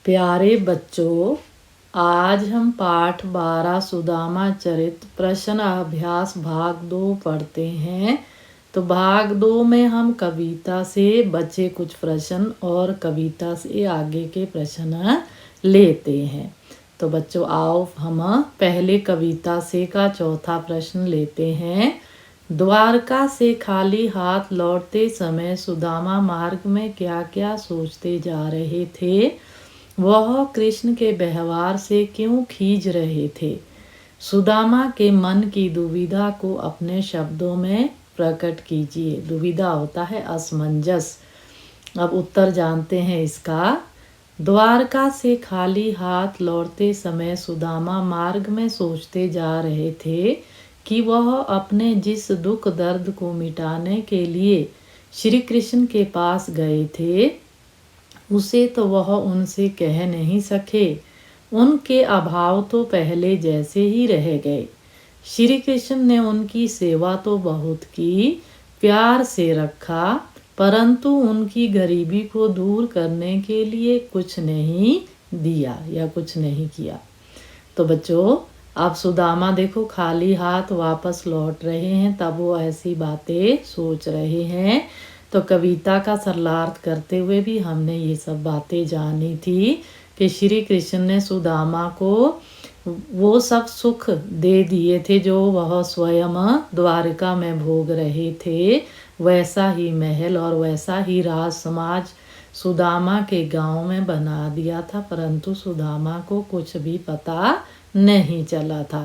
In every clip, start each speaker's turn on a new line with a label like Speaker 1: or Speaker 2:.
Speaker 1: प्यारे बच्चों, आज हम पाठ 12 सुदामा चरित प्रश्न अभ्यास भाग 2 पढ़ते हैं। तो भाग 2 में हम कविता से बचे कुछ प्रश्न और कविता से आगे के प्रश्न लेते हैं। तो बच्चों आओ हम पहले कविता से का चौथा प्रश्न लेते हैं। द्वारका से खाली हाथ लौटते समय सुदामा मार्ग में क्या क्या सोचते जा रहे थे? वह कृष्ण के व्यवहार से क्यों खींच रहे थे? सुदामा के मन की दुविधा को अपने शब्दों में प्रकट कीजिए। दुविधा होता है असमंजस। अब उत्तर जानते हैं इसका। द्वारका से खाली हाथ लौटते समय सुदामा मार्ग में सोचते जा रहे थे कि वह अपने जिस दुख दर्द को मिटाने के लिए श्री कृष्ण के पास गए थे उसे तो वह उनसे कह नहीं सके। उनके अभाव तो पहले जैसे ही रह गए। श्री कृष्ण ने उनकी सेवा तो बहुत की, प्यार से रखा, परंतु उनकी गरीबी को दूर करने के लिए कुछ नहीं दिया या कुछ नहीं किया। तो बच्चों अब सुदामा देखो खाली हाथ वापस लौट रहे हैं, तब वो ऐसी बातें सोच रहे हैं। तो कविता का सरलार्थ करते हुए भी हमने ये सब बातें जानी थी कि श्री कृष्ण ने सुदामा को वो सब सुख दे दिए थे जो वह स्वयं द्वारका में भोग रहे थे। वैसा ही महल और वैसा ही राज समाज सुदामा के गांव में बना दिया था, परंतु सुदामा को कुछ भी पता नहीं चला था।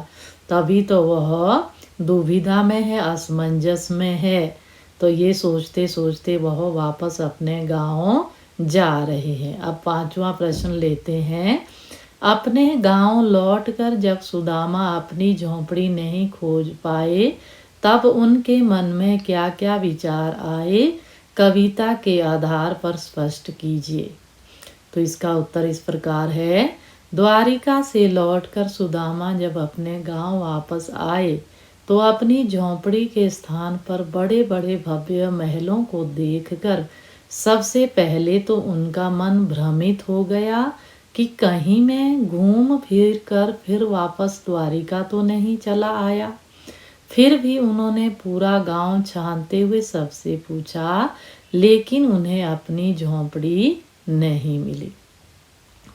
Speaker 1: तभी तो वह दुविधा में है, असमंजस में है। तो ये सोचते सोचते वह वापस अपने गांव जा रहे हैं। अब पांचवा प्रश्न लेते हैं। अपने गांव लौटकर जब सुदामा अपनी झोंपड़ी नहीं खोज पाए तब उनके मन में क्या क्या विचार आए? कविता के आधार पर स्पष्ट कीजिए। तो इसका उत्तर इस प्रकार है। द्वारिका से लौटकर सुदामा जब अपने गांव वापस आए तो अपनी झोंपड़ी के स्थान पर बड़े बड़े भव्य महलों को देखकर सबसे पहले तो उनका मन भ्रमित हो गया कि कहीं मैं घूम फिर कर फिर वापस द्वारिका तो नहीं चला आया। फिर भी उन्होंने पूरा गांव छानते हुए सबसे पूछा, लेकिन उन्हें अपनी झोंपड़ी नहीं मिली।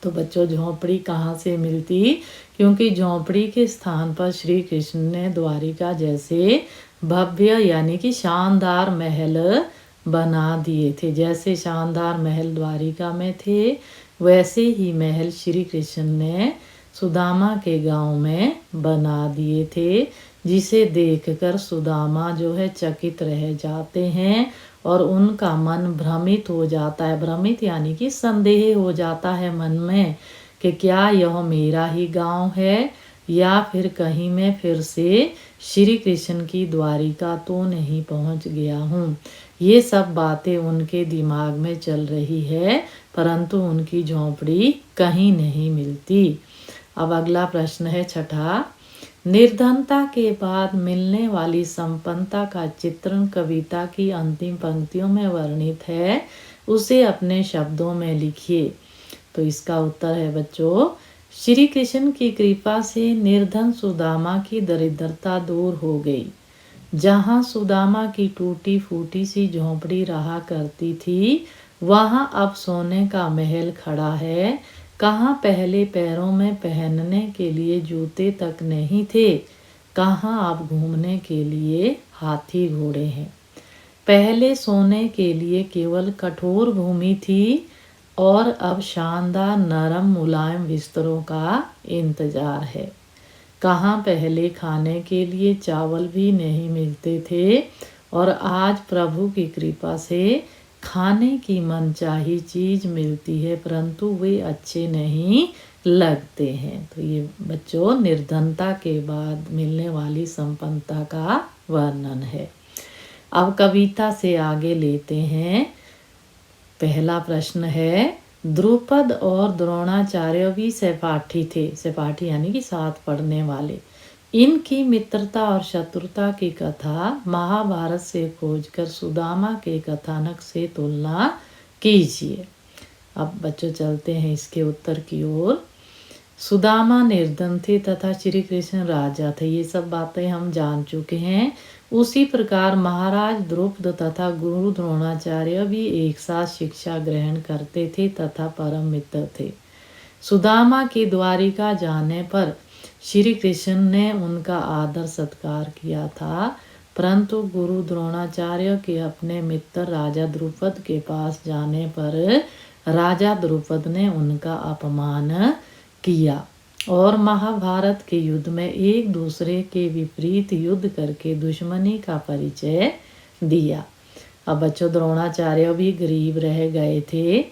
Speaker 1: तो बच्चों झोंपड़ी कहाँ से मिलती? क्योंकि झोंपड़ी के स्थान पर श्री कृष्ण ने द्वारिका जैसे भव्य यानी कि शानदार महल बना दिए थे। जैसे शानदार महल द्वारिका में थे वैसे ही महल श्री कृष्ण ने सुदामा के गांव में बना दिए थे, जिसे देखकर सुदामा जो है चकित रह जाते हैं और उनका मन भ्रमित हो जाता है। भ्रमित यानी कि संदेह हो जाता है मन में कि क्या यह मेरा ही गांव है या फिर कहीं मैं फिर से श्री कृष्ण की द्वारिका तो नहीं पहुंच गया हूँ। ये सब बातें उनके दिमाग में चल रही है, परंतु उनकी झोंपड़ी कहीं नहीं मिलती। अब अगला प्रश्न है छठा। निर्धनता के बाद मिलने वाली संपन्नता का चित्रण कविता की अंतिम पंक्तियों में वर्णित है, उसे अपने शब्दों में लिखिए। तो इसका उत्तर है बच्चों, श्री कृष्ण की कृपा से निर्धन सुदामा की दरिद्रता दूर हो गई। जहाँ सुदामा की टूटी फूटी सी झोंपड़ी रहा करती थी वहाँ अब सोने का महल खड़ा है। कहाँ पहले पैरों में पहनने के लिए जूते तक नहीं थे, कहाँ अब घूमने के लिए हाथी घोड़े हैं। पहले सोने के लिए केवल कठोर भूमि थी और अब शानदार नरम मुलायम बिस्तरों का इंतजार है। कहाँ पहले खाने के लिए चावल भी नहीं मिलते थे और आज प्रभु की कृपा से खाने की मनचाही चीज मिलती है, परंतु वे अच्छे नहीं लगते हैं। तो ये बच्चों निर्धनता के बाद मिलने वाली संपन्नता का वर्णन है। अब कविता से आगे लेते हैं। पहला प्रश्न है, द्रुपद और द्रोणाचार्य भी सहपाठी थे। सहपाठी यानी कि साथ पढ़ने वाले। इनकी मित्रता और शत्रुता की कथा महाभारत से खोजकर सुदामा के कथानक से तुलना कीजिए। अब बच्चों चलते हैं इसके उत्तर की ओर। सुदामा निर्धन थे तथा श्री कृष्ण राजा थे, ये सब बातें हम जान चुके हैं। उसी प्रकार महाराज द्रुपद तथा गुरु द्रोणाचार्य भी एक साथ शिक्षा ग्रहण करते थे तथा परम मित्र थे। सुदामा की द्वारिका जाने पर श्री कृष्ण ने उनका आदर सत्कार किया था, परंतु गुरु द्रोणाचार्य के अपने मित्र राजा द्रुपद के पास जाने पर राजा द्रुपद ने उनका अपमान किया और महाभारत के युद्ध में एक दूसरे के विपरीत युद्ध करके दुश्मनी का परिचय दिया। अब बच्चों द्रोणाचार्य भी गरीब रह गए थे।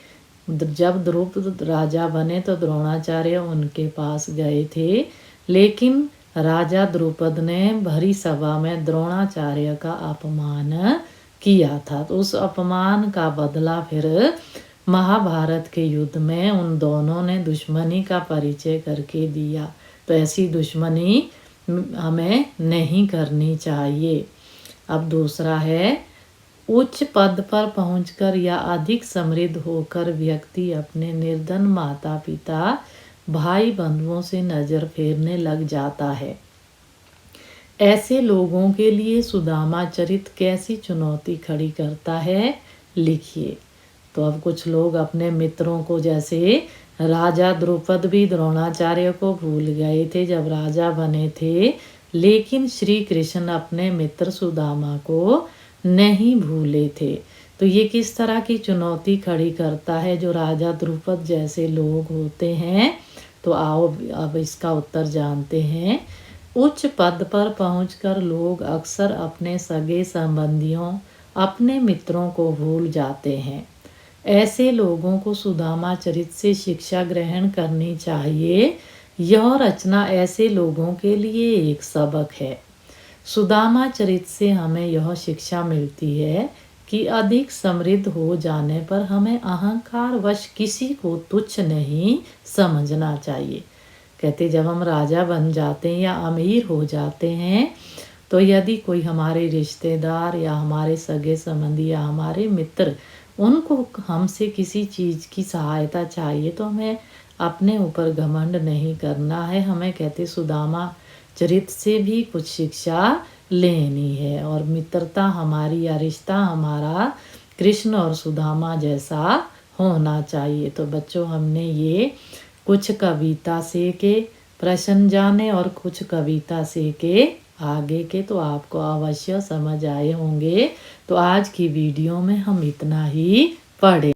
Speaker 1: जब द्रुपद राजा बने तो द्रोणाचार्य उनके पास गए थे, लेकिन राजा द्रुपद ने भरी सभा में द्रोणाचार्य का अपमान किया था। तो उस अपमान का बदला फिर महाभारत के युद्ध में उन दोनों ने दुश्मनी का परिचय करके दिया। तो ऐसी दुश्मनी हमें नहीं करनी चाहिए। अब दूसरा है, उच्च पद पर पहुंचकर या अधिक समृद्ध होकर व्यक्ति अपने निर्धन माता पिता भाई बंधुओं से नजर फेरने लग जाता है। ऐसे लोगों के लिए सुदामा चरित कैसी चुनौती खड़ी करता है, लिखिए। तो अब कुछ लोग अपने मित्रों को, जैसे राजा द्रुपद भी द्रोणाचार्य को भूल गए थे जब राजा बने थे, लेकिन श्री कृष्ण अपने मित्र सुदामा को नहीं भूले थे। तो ये किस तरह की चुनौती खड़ी करता है जो राजा द्रुपद जैसे लोग होते हैं। तो आओ अब इसका उत्तर जानते हैं। उच्च पद पर पहुंचकर लोग अक्सर अपने सगे संबंधियों, अपने मित्रों को भूल जाते हैं। ऐसे लोगों को सुदामा चरित से शिक्षा ग्रहण करनी चाहिए। यह रचना ऐसे लोगों के लिए एक सबक है। सुदामा चरित से हमें यह शिक्षा मिलती है कि अधिक समृद्ध हो जाने पर हमें अहंकार वश किसी को तुच्छ नहीं समझना चाहिए। कहते जब हम राजा बन जाते हैं या अमीर हो जाते हैं, तो यदि कोई हमारे रिश्तेदार या हमारे सगे संबंधी या हमारे मित्र, उनको हमसे किसी चीज़ की सहायता चाहिए तो हमें अपने ऊपर घमंड नहीं करना है। हमें कहते सुदामा चरित से भी कुछ शिक्षा लेनी है और मित्रता हमारी या रिश्ता हमारा कृष्ण और सुदामा जैसा होना चाहिए। तो बच्चों हमने ये कुछ कविता से के प्रश्न जाने और कुछ कविता से के आगे के तो आपको अवश्य समझ आए होंगे। तो आज की वीडियो में हम इतना ही पढ़े।